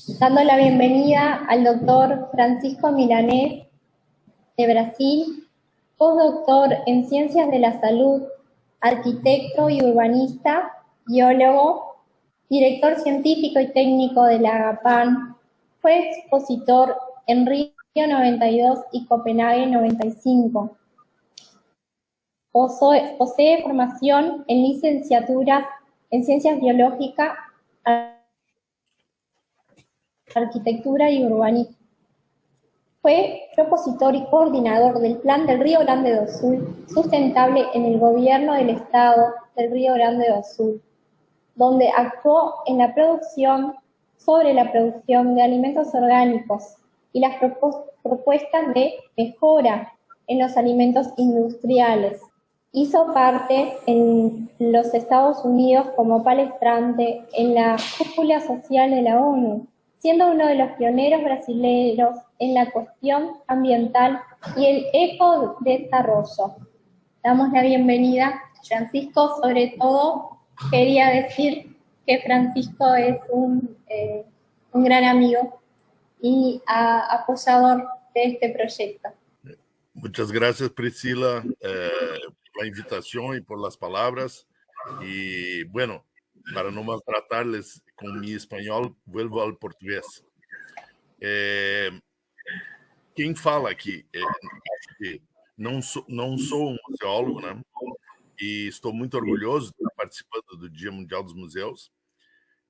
dando la bienvenida al doctor Francisco Milanés de Brasil, postdoctor en Ciencias de la Salud, arquitecto y urbanista, biólogo, director científico y técnico de la AGAPAN, fue expositor en Río 92 y Copenhague 95. Posee formación en licenciaturas en Ciencias Biológicas, Arquitectura y Urbanismo. Fue propositor y coordinador del Plan del Río Grande do Sul sustentable en el gobierno del Estado del Río Grande do Sul, donde actuó en la producción sobre la producción de alimentos orgánicos y las propuestas de mejora en los alimentos industriales. Hizo parte en los Estados Unidos como palestrante en la Cúpula Social de la ONU, siendo uno de los pioneros brasileños en la cuestión ambiental y el ecodesarrollo. Damos la bienvenida, Francisco. Sobre todo, quería decir que Francisco es un gran amigo y apoyador de este proyecto. Muchas gracias, Priscila, por la invitación y por las palabras. Y bueno, para no maltratarles con mi español, vuelvo al portugués. Quem fala aqui, não sou um museólogo, né? E estou muito orgulhoso de estar participando do Dia Mundial dos Museus,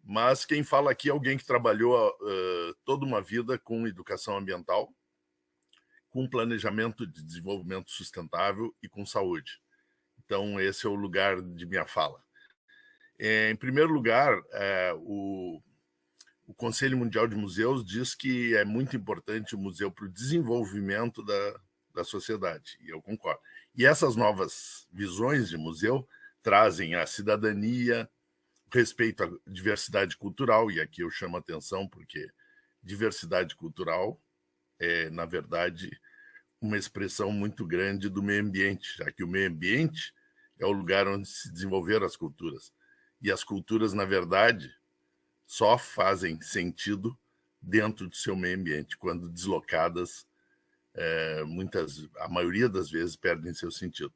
mas quem fala aqui é alguém que trabalhou toda uma vida com educação ambiental, com planejamento de desenvolvimento sustentável e com saúde. Então, esse é o lugar de minha fala. Em primeiro lugar, o Conselho Mundial de Museus diz que é muito importante o museu para o desenvolvimento da sociedade, e eu concordo. E essas novas visões de museu trazem a cidadania, respeito à diversidade cultural, e aqui eu chamo a atenção porque diversidade cultural é, na verdade, uma expressão muito grande do meio ambiente, já que o meio ambiente é o lugar onde se desenvolveram as culturas. E as culturas, na verdade, só fazem sentido dentro do seu meio ambiente. Quando deslocadas, a maioria das vezes perdem seu sentido.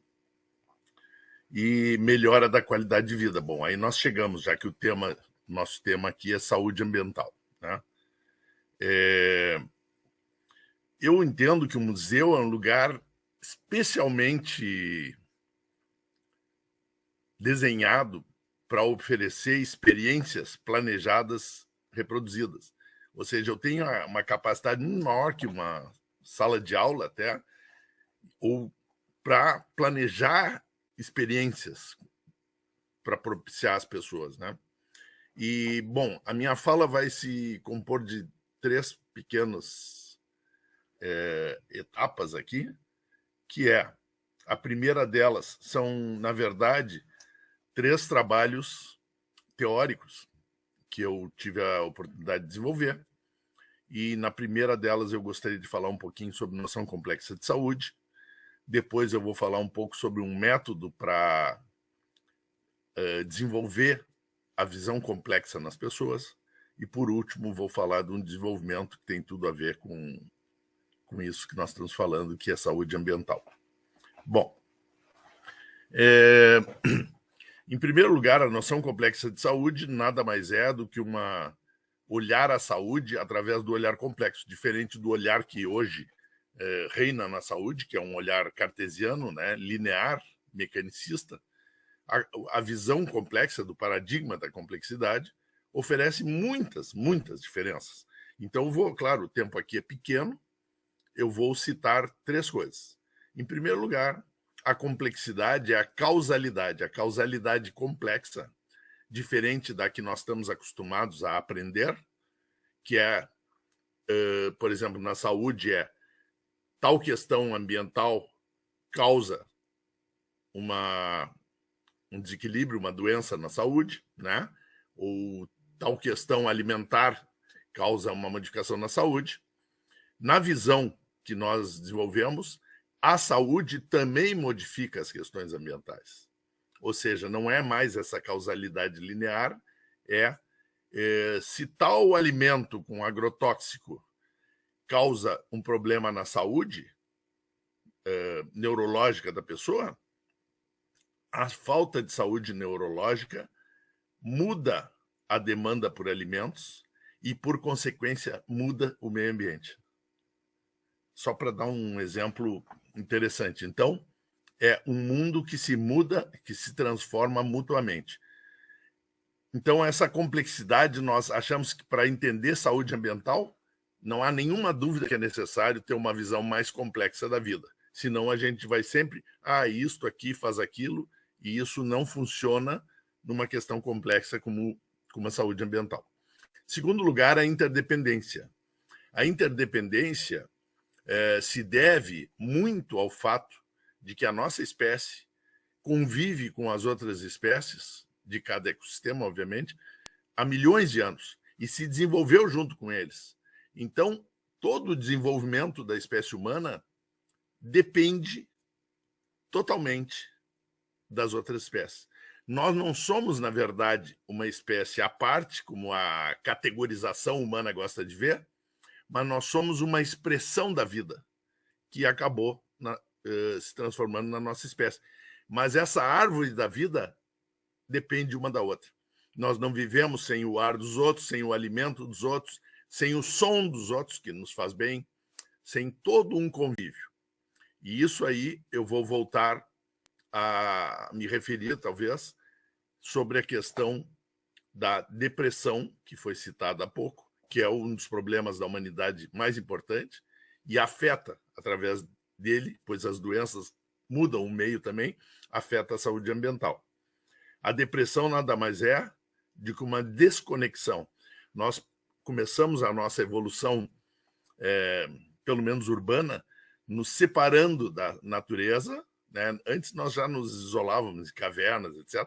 E melhora da qualidade de vida. Bom, aí nós chegamos, já que nosso tema aqui é saúde ambiental, né? Eu entendo que o museu é um lugar especialmente desenhado para oferecer experiências planejadas, reproduzidas. Ou seja, eu tenho uma capacidade muito maior que uma sala de aula até, ou para planejar experiências para propiciar as pessoas, né? E, bom, a minha fala vai se compor de 3 pequenas etapas aqui, que a primeira delas são, na verdade, 3 trabalhos teóricos que eu tive a oportunidade de desenvolver. E na primeira delas eu gostaria de falar um pouquinho sobre noção complexa de saúde. Depois eu vou falar um pouco sobre um método para desenvolver a visão complexa nas pessoas. E, por último, vou falar de um desenvolvimento que tem tudo a ver com isso que nós estamos falando, que é saúde ambiental. Bom, em primeiro lugar, a noção complexa de saúde nada mais é do que olhar a saúde através do olhar complexo, diferente do olhar que hoje reina na saúde, que é um olhar cartesiano, né, linear, mecanicista. A visão complexa do paradigma da complexidade oferece muitas diferenças. Então, claro, o tempo aqui é pequeno, eu vou citar 3 coisas. Em primeiro lugar, a complexidade é a causalidade complexa, diferente da que nós estamos acostumados a aprender, que por exemplo, na saúde tal questão ambiental causa um desequilíbrio, uma doença na saúde, né? Ou tal questão alimentar causa uma modificação na saúde. Na visão que nós desenvolvemos, a saúde também modifica as questões ambientais. Ou seja, não é mais essa causalidade linear, Se tal alimento com agrotóxico causa um problema na saúde neurológica da pessoa, a falta de saúde neurológica muda a demanda por alimentos e, por consequência, muda o meio ambiente. Só para dar um exemplo interessante. Então, é um mundo que se muda, que se transforma mutuamente. Então, essa complexidade, nós achamos que para entender saúde ambiental, não há nenhuma dúvida que é necessário ter uma visão mais complexa da vida. Senão a gente vai sempre, isto aqui faz aquilo, e isso não funciona numa questão complexa como a saúde ambiental. Segundo lugar, a interdependência. A interdependência se deve muito ao fato de que a nossa espécie convive com as outras espécies, de cada ecossistema, obviamente, há milhões de anos, e se desenvolveu junto com eles. Então, todo o desenvolvimento da espécie humana depende totalmente das outras espécies. Nós não somos, na verdade, uma espécie à parte, como a categorização humana gosta de ver, mas nós somos uma expressão da vida que acabou se transformando na nossa espécie. Mas essa árvore da vida depende uma da outra. Nós não vivemos sem o ar dos outros, sem o alimento dos outros, sem o som dos outros, que nos faz bem, sem todo um convívio. E isso aí eu vou voltar a me referir, talvez, sobre a questão da depressão, que foi citada há pouco, que é um dos problemas da humanidade mais importante, e afeta, através dele, pois as doenças mudam o meio também, afeta a saúde ambiental. A depressão nada mais é do que uma desconexão. Nós começamos a nossa evolução, pelo menos urbana, nos separando da natureza, né? Antes nós já nos isolávamos em cavernas, etc.,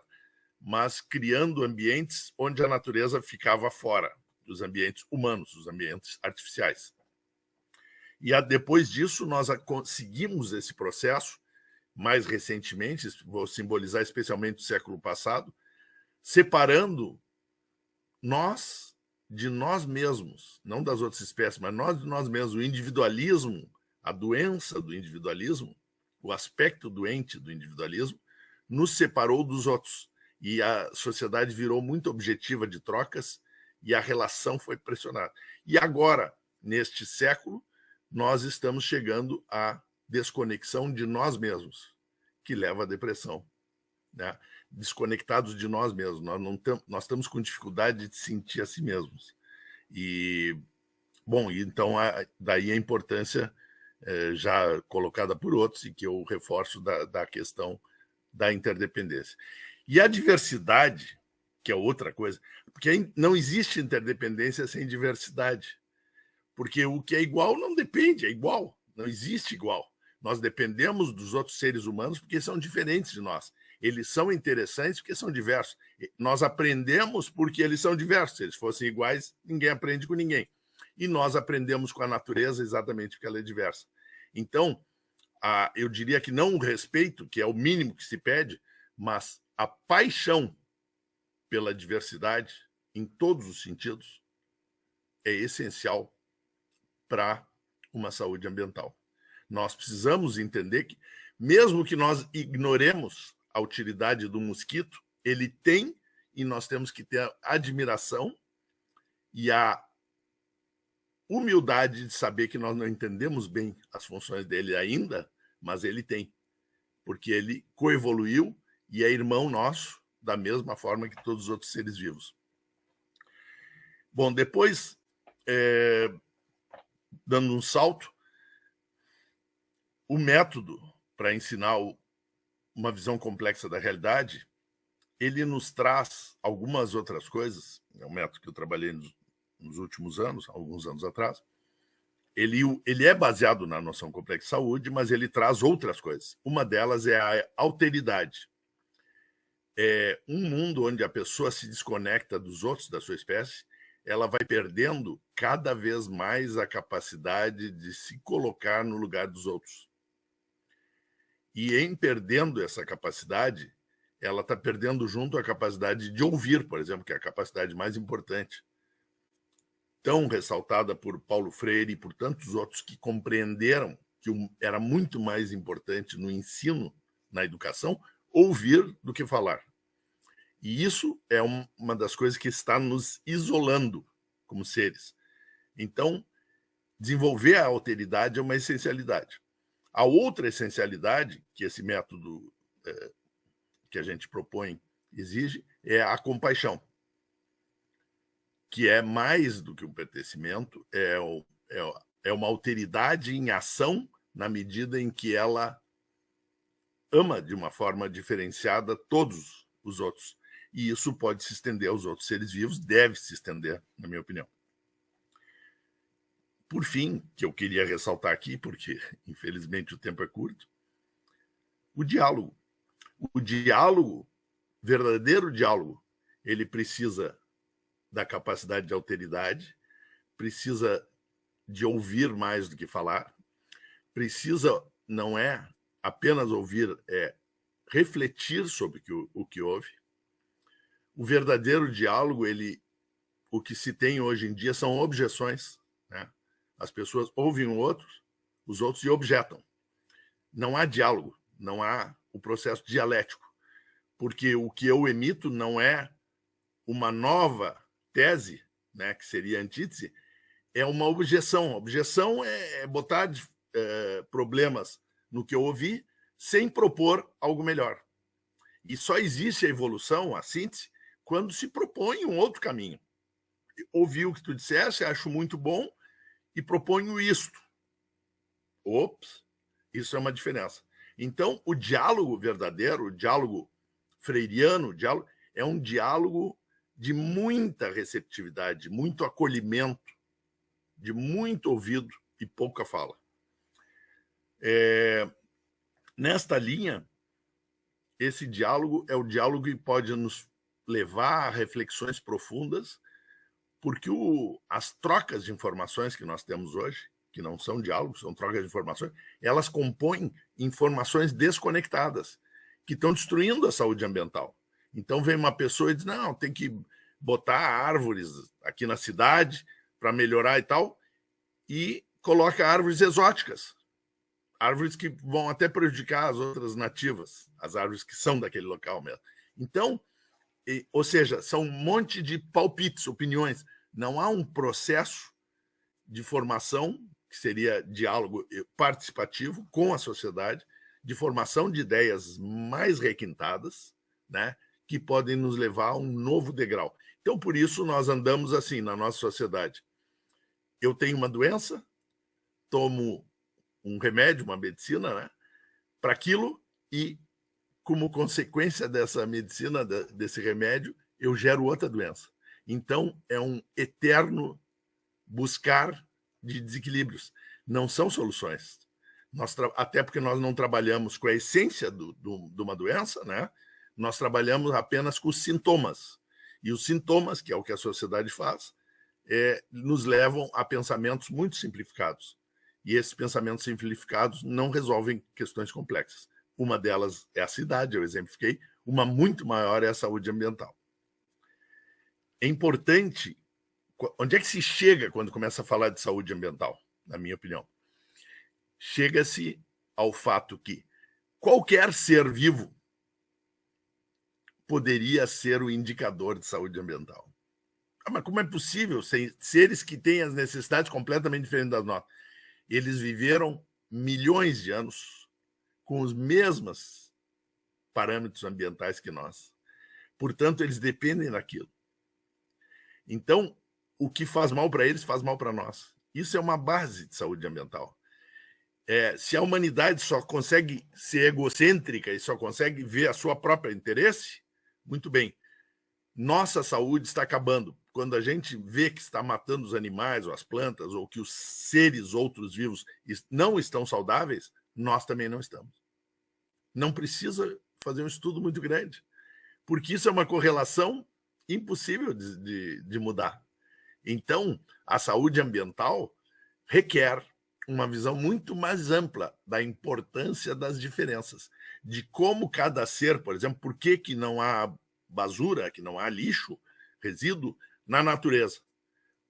mas criando ambientes onde a natureza ficava fora dos ambientes humanos, dos ambientes artificiais. E depois disso, nós conseguimos esse processo, mais recentemente, vou simbolizar especialmente o século passado, separando nós de nós mesmos, não das outras espécies, mas nós de nós mesmos. O individualismo, a doença do individualismo, o aspecto doente do individualismo, nos separou dos outros. E a sociedade virou muito objetiva de trocas e a relação foi pressionada. E agora, neste século, nós estamos chegando à desconexão de nós mesmos, que leva à depressão, né? Desconectados de nós mesmos, nós estamos com dificuldade de sentir a si mesmos. E, bom, então daí a importância já colocada por outros e que eu reforço da questão da interdependência. E a diversidade, que é outra coisa, porque não existe interdependência sem diversidade. Porque o que é igual não depende, é igual, não existe igual. Nós dependemos dos outros seres humanos porque são diferentes de nós. Eles são interessantes porque são diversos. Nós aprendemos porque eles são diversos. Se eles fossem iguais, ninguém aprende com ninguém. E nós aprendemos com a natureza exatamente porque ela é diversa. Então, eu diria que não o respeito, que é o mínimo que se pede, mas a paixão pela diversidade, em todos os sentidos, é essencial para uma saúde ambiental. Nós precisamos entender que, mesmo que nós ignoremos a utilidade do mosquito, ele tem, e nós temos que ter a admiração e a humildade de saber que nós não entendemos bem as funções dele ainda, mas ele tem, porque ele coevoluiu e é irmão nosso da mesma forma que todos os outros seres vivos. Bom, depois, dando um salto, o método para ensinar uma visão complexa da realidade, ele nos traz algumas outras coisas. É um método que eu trabalhei nos últimos anos, alguns anos atrás. Ele é baseado na noção complexa de saúde, mas ele traz outras coisas. Uma delas é a alteridade. É um mundo onde a pessoa se desconecta dos outros, da sua espécie, ela vai perdendo cada vez mais a capacidade de se colocar no lugar dos outros. E em perdendo essa capacidade, ela está perdendo junto a capacidade de ouvir, por exemplo, que é a capacidade mais importante, tão ressaltada por Paulo Freire e por tantos outros que compreenderam que era muito mais importante no ensino, na educação, ouvir do que falar. E isso é uma das coisas que está nos isolando como seres. Então, desenvolver a alteridade é uma essencialidade. A outra essencialidade que esse método que a gente propõe exige é a compaixão, que é mais do que um pertencimento, é uma alteridade em ação na medida em que ela ama de uma forma diferenciada todos os outros. E isso pode se estender aos outros seres vivos, deve se estender, na minha opinião. Por fim, que eu queria ressaltar aqui, porque infelizmente o tempo é curto, o diálogo. O diálogo, verdadeiro diálogo, ele precisa da capacidade de alteridade, precisa de ouvir mais do que falar, precisa, não é apenas ouvir, é refletir sobre o que ouve. O verdadeiro diálogo, o que se tem hoje em dia são objeções, né? As pessoas ouvem os outros e objetam. Não há diálogo, não há o processo dialético, porque o que eu emito não é uma nova tese, né, que seria antítese, é uma objeção. Objeção é botar problemas no que eu ouvi sem propor algo melhor. E só existe a evolução, a síntese, quando se propõe um outro caminho. Ouvi o que tu disseste, acho muito bom e proponho isto. Ops, isso é uma diferença. Então, o diálogo verdadeiro, o diálogo freiriano, o diálogo, é um diálogo de muita receptividade, muito acolhimento, de muito ouvido e pouca fala. Nesta linha, esse diálogo é o diálogo que pode nos levar a reflexões profundas, porque as trocas de informações que nós temos hoje, que não são diálogos, são trocas de informações, elas compõem informações desconectadas, que estão destruindo a saúde ambiental. Então vem uma pessoa e diz, não, tem que botar árvores aqui na cidade para melhorar e tal, e coloca árvores exóticas, árvores que vão até prejudicar as outras nativas, as árvores que são daquele local mesmo. Então, ou seja, são um monte de palpites, opiniões. Não há um processo de formação, que seria diálogo participativo com a sociedade, de formação de ideias mais requintadas, né, que podem nos levar a um novo degrau. Então, por isso, nós andamos assim na nossa sociedade. Eu tenho uma doença, tomo um remédio, uma medicina, né, para aquilo, e como consequência dessa medicina, desse remédio, eu gero outra doença. Então, é um eterno buscar de desequilíbrios. Não são soluções. Até porque nós não trabalhamos com a essência de uma doença, né? Nós trabalhamos apenas com os sintomas. E os sintomas, que é o que a sociedade faz, nos levam a pensamentos muito simplificados. E esses pensamentos simplificados não resolvem questões complexas. Uma delas é a cidade, eu exemplifiquei. Uma muito maior é a saúde ambiental. É importante... Onde é que se chega quando começa a falar de saúde ambiental, na minha opinião? Chega-se ao fato que qualquer ser vivo poderia ser o indicador de saúde ambiental. Mas como é possível? Seres que têm as necessidades completamente diferentes das nossas. Eles viveram milhões de anos com os mesmos parâmetros ambientais que nós. Portanto, eles dependem daquilo. Então, o que faz mal para eles, faz mal para nós. Isso é uma base de saúde ambiental. Se a humanidade só consegue ser egocêntrica e só consegue ver a sua própria interesse, muito bem. Nossa saúde está acabando. Quando a gente vê que está matando os animais ou as plantas, ou que os seres outros vivos não estão saudáveis, nós também não estamos. Não precisa fazer um estudo muito grande, porque isso é uma correlação impossível de mudar. Então, a saúde ambiental requer uma visão muito mais ampla da importância das diferenças. de como cada ser, por exemplo, por que não há basura, que não há lixo, resíduo, na natureza.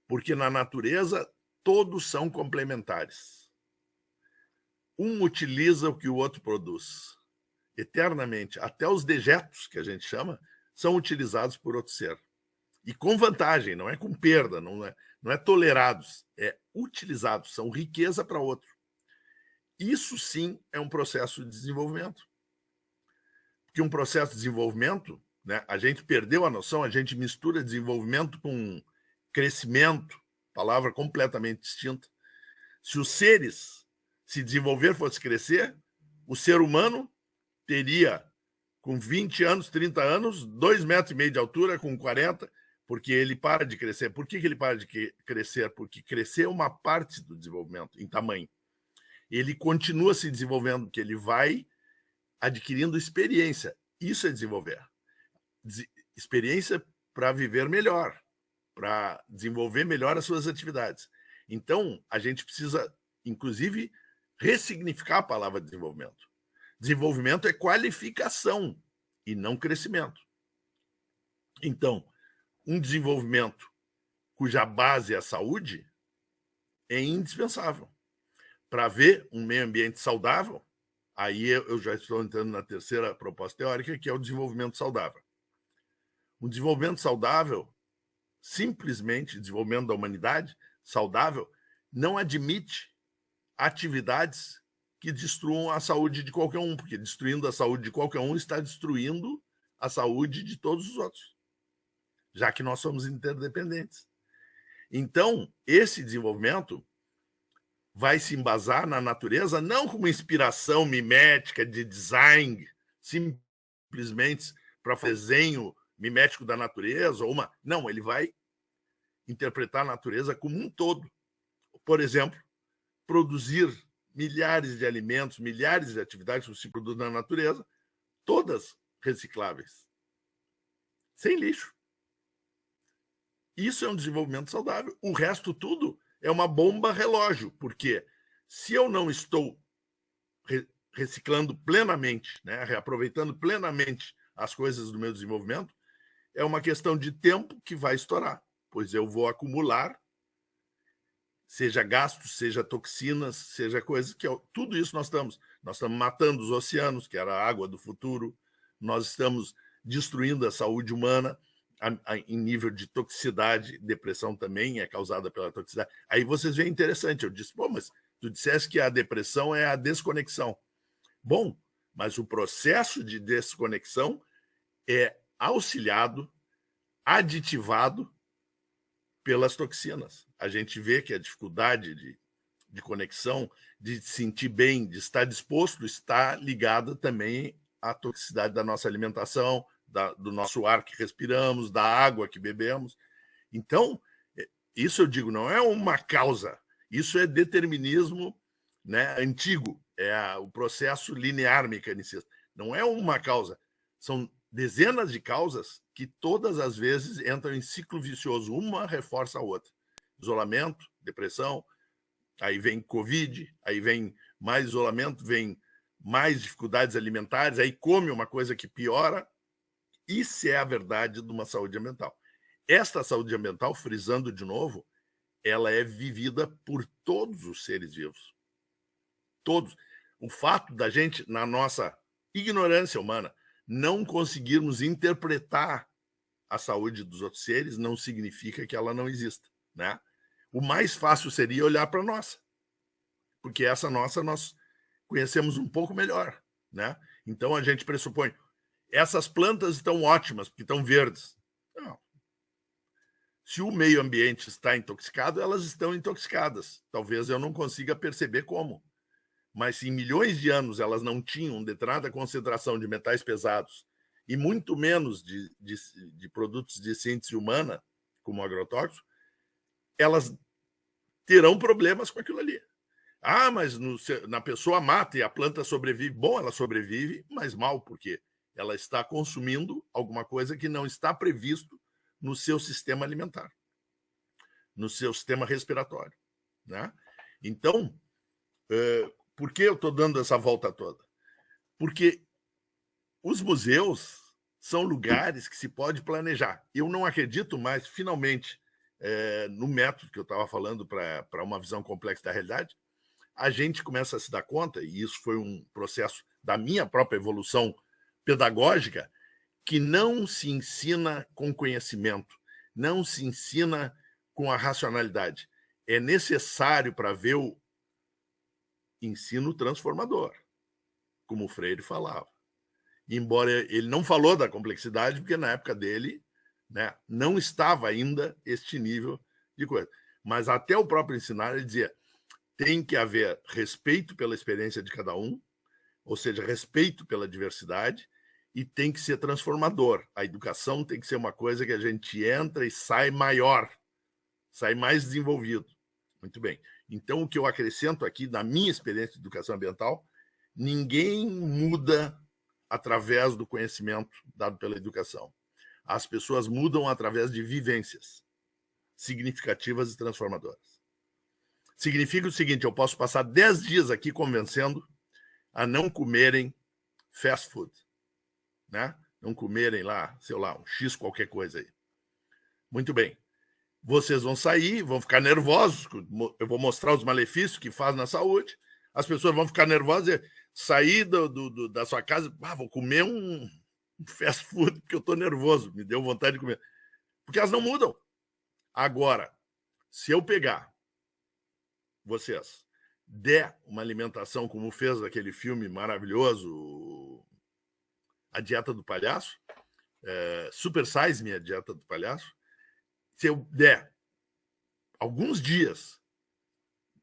Porque na natureza todos são complementares. Um utiliza o que o outro produz. Eternamente. Até os dejetos, que a gente chama, são utilizados por outro ser. E com vantagem, não é com perda, não é tolerados, é utilizados, são riqueza para outro. Isso sim é um processo de desenvolvimento. Porque um processo de desenvolvimento, né, a gente perdeu a noção, a gente mistura desenvolvimento com crescimento, palavra completamente distinta. Se os seres se desenvolver fosse crescer, o ser humano teria, com 20 anos, 30 anos, 2,5 metros de altura, com 40, porque ele para de crescer. Por que ele para de crescer? Porque crescer é uma parte do desenvolvimento, em tamanho. Ele continua se desenvolvendo, porque ele vai adquirindo experiência. Isso é desenvolver. Experiência para viver melhor, para desenvolver melhor as suas atividades. Então, a gente precisa, inclusive, ressignificar a palavra desenvolvimento. Desenvolvimento é qualificação e não crescimento. Então, um desenvolvimento cuja base é a saúde é indispensável. Para ver um meio ambiente saudável, aí eu já estou entrando na terceira proposta teórica, que é o desenvolvimento saudável. O desenvolvimento saudável, simplesmente desenvolvimento da humanidade saudável, não admite atividades que destruam a saúde de qualquer um, porque destruindo a saúde de qualquer um está destruindo a saúde de todos os outros, já que nós somos interdependentes. Então, esse desenvolvimento vai se embasar na natureza não como inspiração mimética de design, simplesmente para fazer desenho mimético da natureza, não, ele vai interpretar a natureza como um todo. Por exemplo, produzir milhares de alimentos, milhares de atividades que se produzem na natureza, todas recicláveis, sem lixo. Isso é um desenvolvimento saudável. O resto tudo é uma bomba relógio, porque se eu não estou reciclando plenamente, né, reaproveitando plenamente as coisas do meu desenvolvimento, é uma questão de tempo que vai estourar, pois eu vou acumular, seja gastos, seja toxinas, seja coisas que tudo isso nós estamos matando os oceanos, que era a água do futuro, nós estamos destruindo a saúde humana em nível de toxicidade, depressão também é causada pela toxicidade. Aí vocês veem interessante, eu disse, mas tu disseste que a depressão é a desconexão. Bom, mas o processo de desconexão é auxiliado, aditivado pelas toxinas. A gente vê que a dificuldade de conexão, de se sentir bem, de estar disposto, está ligada também à toxicidade da nossa alimentação, do nosso ar que respiramos, da água que bebemos. Então, isso eu digo, não é uma causa, isso é determinismo, né, antigo, é o processo linear mecanicista. Não é uma causa, são dezenas de causas que todas as vezes entram em ciclo vicioso, uma reforça a outra. Isolamento, depressão, aí vem Covid, aí vem mais isolamento, vem mais dificuldades alimentares, aí come uma coisa que piora. Isso é a verdade de uma saúde ambiental. Esta saúde ambiental, frisando de novo, ela é vivida por todos os seres vivos. Todos. O fato da gente, na nossa ignorância humana, não conseguirmos interpretar a saúde dos outros seres não significa que ela não exista, né? O mais fácil seria olhar para a nossa, porque essa nossa nós conhecemos um pouco melhor, né? Então a gente pressupõe, essas plantas estão ótimas, porque estão verdes. Não. Se o meio ambiente está intoxicado, elas estão intoxicadas. Talvez eu não consiga perceber como. Mas se em milhões de anos elas não tinham determinada concentração de metais pesados e muito menos de produtos de síntese humana, como agrotóxicos, elas terão problemas com aquilo ali. Ah, mas na pessoa mata e a planta sobrevive. Bom, ela sobrevive, mas mal, porque ela está consumindo alguma coisa que não está previsto no seu sistema alimentar, no seu sistema respiratório, né? Então, por que eu estou dando essa volta toda? Porque os museus são lugares que se pode planejar. Eu não acredito mais, finalmente, no método que eu estava falando para uma visão complexa da realidade, a gente começa a se dar conta, e isso foi um processo da minha própria evolução pedagógica, que não se ensina com conhecimento, não se ensina com a racionalidade. É necessário para ver o ensino transformador, como o Freire falava. Embora ele não falou da complexidade, porque na época dele, né, não estava ainda este nível de coisa. Mas até o próprio ensinar, ele dizia, tem que haver respeito pela experiência de cada um, ou seja, respeito pela diversidade, e tem que ser transformador. A educação tem que ser uma coisa que a gente entra e sai maior, sai mais desenvolvido. Muito bem. Então, o que eu acrescento aqui, na minha experiência de educação ambiental, ninguém muda através do conhecimento dado pela educação. As pessoas mudam através de vivências significativas e transformadoras. Significa o seguinte, eu posso passar 10 dias aqui convencendo a não comerem fast food, né? Não comerem lá, sei lá, um X qualquer coisa aí. Muito bem. Vocês vão sair, vão ficar nervosos, eu vou mostrar os malefícios que faz na saúde, as pessoas vão ficar nervosas e sair da sua casa, vou comer um fast food porque eu estou nervoso, me deu vontade de comer. Porque elas não mudam. Agora, se eu pegar vocês, der uma alimentação como fez aquele filme maravilhoso, A Dieta do Palhaço, Super Size Me, A Dieta do Palhaço, se eu der alguns dias,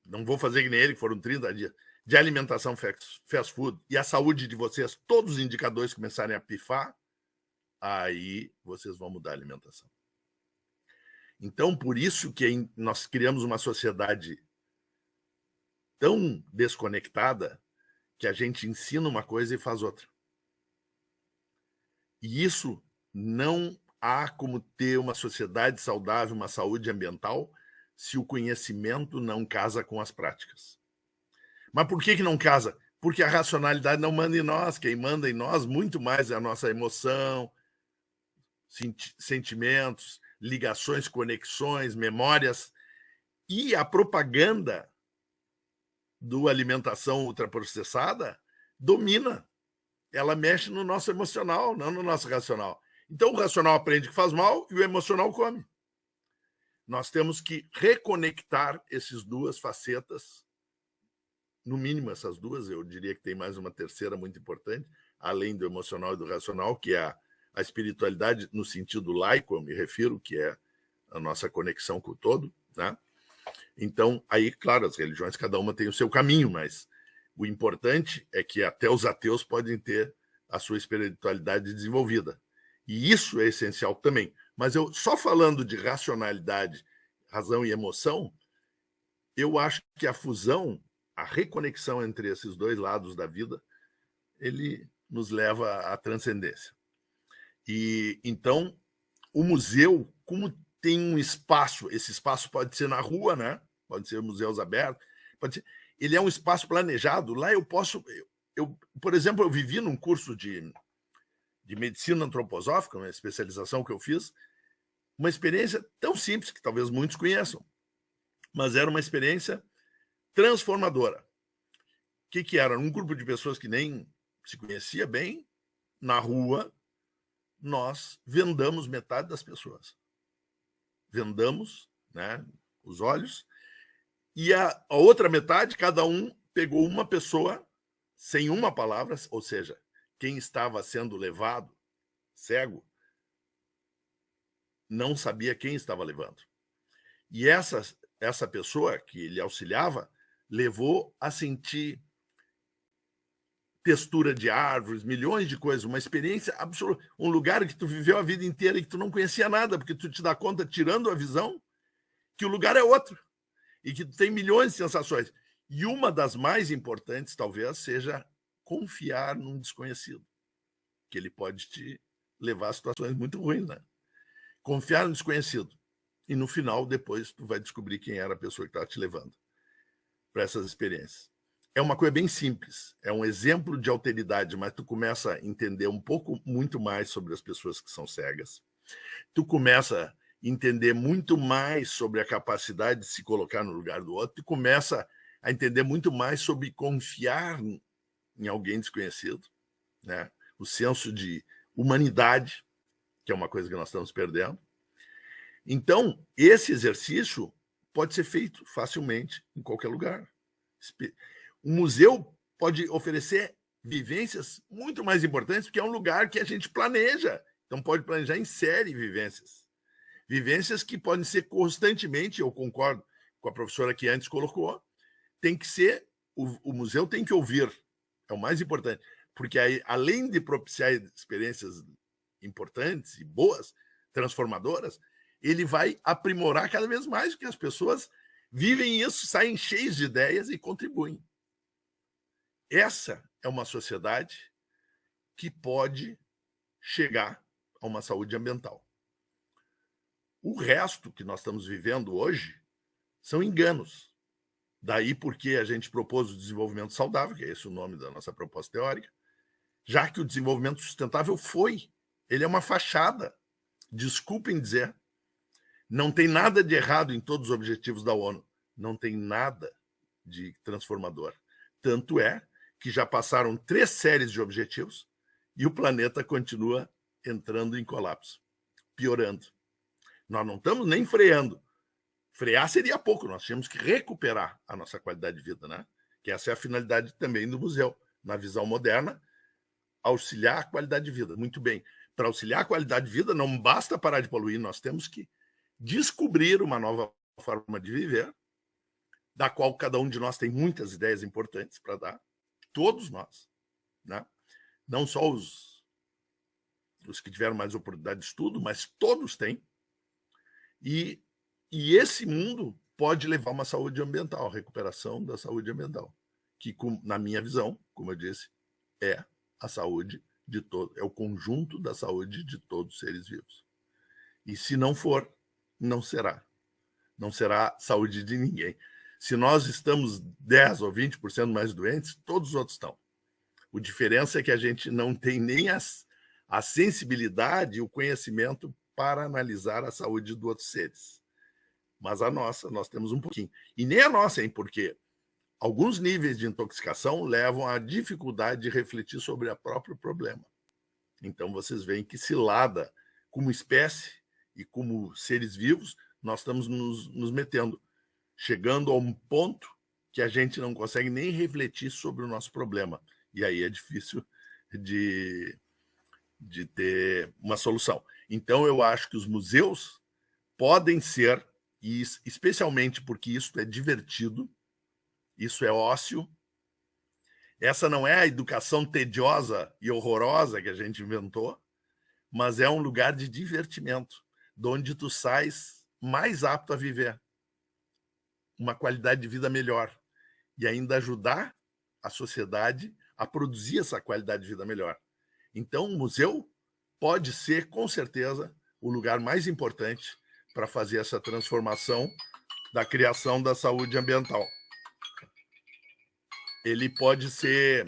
não vou fazer que nem ele, que foram 30 dias, de alimentação fast food, e a saúde de vocês, todos os indicadores começarem a pifar, aí vocês vão mudar a alimentação. Então, por isso que nós criamos uma sociedade tão desconectada que a gente ensina uma coisa e faz outra. E isso não há como ter uma sociedade saudável, uma saúde ambiental, se o conhecimento não casa com as práticas. Mas por que não casa? Porque a racionalidade não manda em nós. Quem manda em nós muito mais é a nossa emoção, sentimentos, ligações, conexões, memórias. E a propaganda do alimentação ultraprocessada domina. Ela mexe no nosso emocional, não no nosso racional. Então, o racional aprende que faz mal e o emocional come. Nós temos que reconectar essas duas facetas, no mínimo essas duas, eu diria que tem mais uma terceira muito importante, além do emocional e do racional, que é a espiritualidade no sentido laico, eu me refiro, que é a nossa conexão com o todo, né? Então, aí, claro, as religiões, cada uma tem o seu caminho, mas o importante é que até os ateus podem ter a sua espiritualidade desenvolvida. E isso é essencial também. Mas eu só falando de racionalidade, razão e emoção, eu acho que a fusão, a reconexão entre esses dois lados da vida, ele nos leva à transcendência. E então, o museu, como tem um espaço, esse espaço pode ser na rua, né? Pode ser museus abertos, pode ser, ele é um espaço planejado. Lá eu posso, por exemplo, eu vivi num curso de medicina antroposófica, uma especialização que eu fiz, uma experiência tão simples que talvez muitos conheçam, mas era uma experiência transformadora. O que era? Um grupo de pessoas que nem se conhecia bem, na rua, nós vendamos metade das pessoas. Vendamos, né, os olhos, e a outra metade, cada um pegou uma pessoa sem uma palavra, ou seja, quem estava sendo levado, cego, não sabia quem estava levando. E essa pessoa que lhe auxiliava levou a sentir textura de árvores, milhões de coisas, uma experiência absoluta, um lugar que tu viveu a vida inteira e que tu não conhecia nada, porque tu te dá conta, tirando a visão, que o lugar é outro e que tu tem milhões de sensações. E uma das mais importantes, talvez, seja confiar num desconhecido, que ele pode te levar a situações muito ruins, né? Confiar no desconhecido. E no final, depois, tu vai descobrir quem era a pessoa que estava te levando para essas experiências. é uma coisa bem simples, é um exemplo de alteridade, mas tu começa a entender muito mais sobre as pessoas que são cegas. Tu começa a entender muito mais sobre a capacidade de se colocar no lugar do outro, tu começa a entender muito mais sobre confiar em alguém desconhecido, né? O senso de humanidade, que é uma coisa que nós estamos perdendo. Então, esse exercício pode ser feito facilmente em qualquer lugar. Um museu pode oferecer vivências muito mais importantes, porque é um lugar que a gente planeja. Então, pode planejar em série vivências. Vivências que podem ser constantemente, eu concordo com a professora que antes colocou, tem que ser, o museu tem que ouvir, é o mais importante, porque aí, além de propiciar experiências importantes e boas, transformadoras, ele vai aprimorar cada vez mais, porque as pessoas vivem isso, saem cheios de ideias e contribuem. Essa é uma sociedade que pode chegar a uma saúde ambiental. O resto que nós estamos vivendo hoje são enganos. Daí porque a gente propôs o desenvolvimento saudável, que é esse o nome da nossa proposta teórica, já que o desenvolvimento sustentável ele é uma fachada. Desculpem dizer, não tem nada de errado em todos os objetivos da ONU, não tem nada de transformador. Tanto é que já passaram 3 séries de objetivos e o planeta continua entrando em colapso, piorando. Nós não estamos nem freando. Frear seria pouco, nós tínhamos que recuperar a nossa qualidade de vida, né? Que essa é a finalidade também do museu, na visão moderna, auxiliar a qualidade de vida. Muito bem, para auxiliar a qualidade de vida não basta parar de poluir, nós temos que descobrir uma nova forma de viver, da qual cada um de nós tem muitas ideias importantes para dar, todos nós, né? Não só os que tiveram mais oportunidade de estudo, mas todos têm. E esse mundo pode levar a uma saúde ambiental, a recuperação da saúde ambiental, que, na minha visão, como eu disse, é a saúde de todos, é o conjunto da saúde de todos os seres vivos. E se não for, não será. Não será saúde de ninguém. Se nós estamos 10 ou 20% mais doentes, todos os outros estão. A diferença é que a gente não tem nem a sensibilidade e o conhecimento para analisar a saúde dos outros seres. Mas a nossa, nós temos um pouquinho. E nem a nossa, hein? Porque alguns níveis de intoxicação levam à dificuldade de refletir sobre o próprio problema. Então, vocês veem que cilada, como espécie e como seres vivos, nós estamos nos metendo, chegando a um ponto que a gente não consegue nem refletir sobre o nosso problema. E aí é difícil de ter uma solução. Então, eu acho que os museus podem ser, e especialmente porque isso é divertido, isso é ócio, essa não é a educação tediosa e horrorosa que a gente inventou, mas é um lugar de divertimento, de onde tu sais mais apto a viver uma qualidade de vida melhor e ainda ajudar a sociedade a produzir essa qualidade de vida melhor. Então, o museu pode ser, com certeza, o lugar mais importante para fazer essa transformação da criação da saúde ambiental. Ele pode ser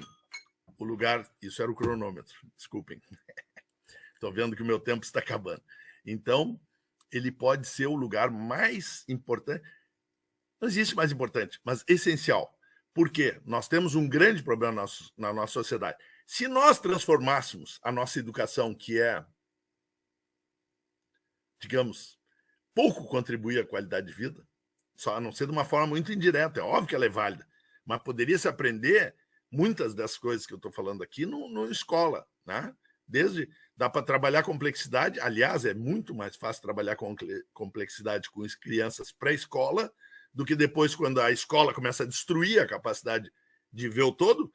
o lugar... Isso era o cronômetro, desculpem. Estou vendo que o meu tempo está acabando. Então, ele pode ser o lugar mais importante. Não existe mais importante, mas essencial. Por quê? Nós temos um grande problema na nossa sociedade. Se nós transformássemos a nossa educação, que é, digamos, pouco contribuir à qualidade de vida, só a não ser de uma forma muito indireta, é óbvio que ela é válida, mas poderia se aprender muitas das coisas que eu estou falando aqui na escola, né? Dá para trabalhar complexidade, aliás, é muito mais fácil trabalhar com complexidade com as crianças pré-escola do que depois, quando a escola começa a destruir a capacidade de ver o todo,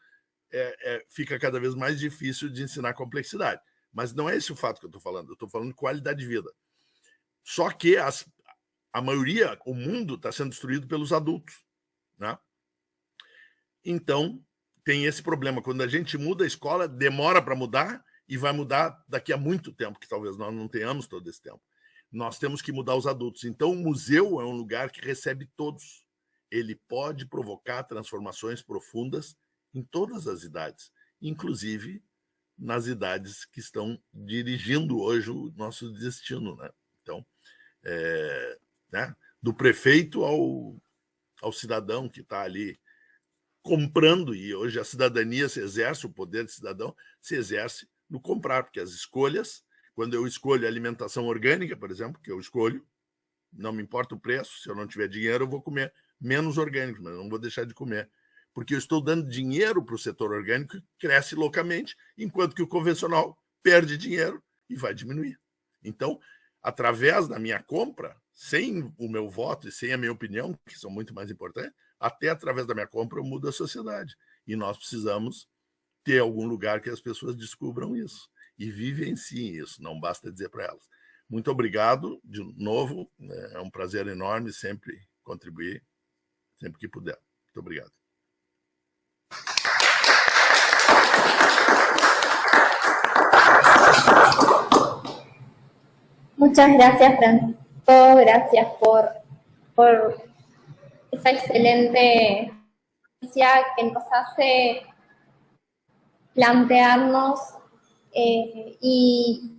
fica cada vez mais difícil de ensinar complexidade. Mas não é esse o fato que eu estou falando, eu estou falando de qualidade de vida. Só que a maioria, o mundo está sendo destruído pelos adultos, né? Então, tem esse problema. Quando a gente muda a escola, demora para mudar e vai mudar daqui a muito tempo, que talvez nós não tenhamos todo esse tempo. Nós temos que mudar os adultos. Então, o museu é um lugar que recebe todos. ele pode provocar transformações profundas em todas as idades, inclusive nas idades que estão dirigindo hoje o nosso destino, né? Então, né, do prefeito ao cidadão que está ali comprando, e hoje a cidadania se exerce, o poder de cidadão se exerce no comprar, porque as escolhas, quando eu escolho alimentação orgânica, por exemplo, que eu escolho, não me importa o preço, se eu não tiver dinheiro, eu vou comer menos orgânico, mas não vou deixar de comer, porque eu estou dando dinheiro para o setor orgânico que cresce loucamente, enquanto que o convencional perde dinheiro e vai diminuir. Então, através da minha compra, sem o meu voto e sem a minha opinião, que são muito mais importantes, até através da minha compra eu mudo a sociedade. E nós precisamos ter algum lugar que as pessoas descubram isso e vivenciem isso, não basta dizer para elas. Muito obrigado, de novo, é um prazer enorme sempre contribuir, sempre que puder. Muito obrigado. Muchas gracias, Francisco. Gracias por esa excelente noticia que nos hace plantearnos y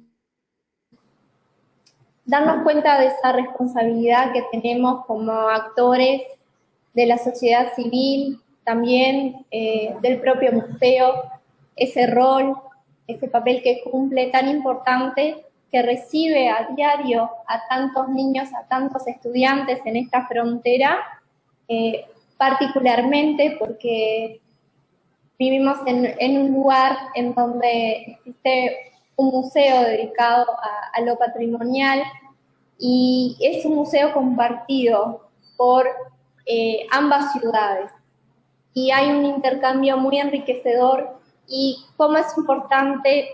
darnos cuenta de esa responsabilidad que tenemos como actores de la sociedad civil, también del propio museo, ese rol, ese papel que cumple tan importante, que recibe a diario a tantos niños, a tantos estudiantes en esta frontera, particularmente porque vivimos en un lugar en donde existe un museo dedicado a lo patrimonial y es un museo compartido por ambas ciudades. Y hay un intercambio muy enriquecedor y cómo es importante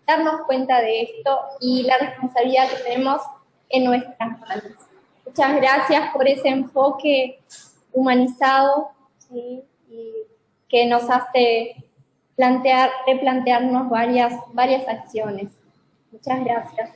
darnos cuenta de esto y la responsabilidad que tenemos en nuestras manos. Muchas gracias por ese enfoque humanizado, ¿sí? Y que nos hace replantearnos varias acciones. Muchas gracias.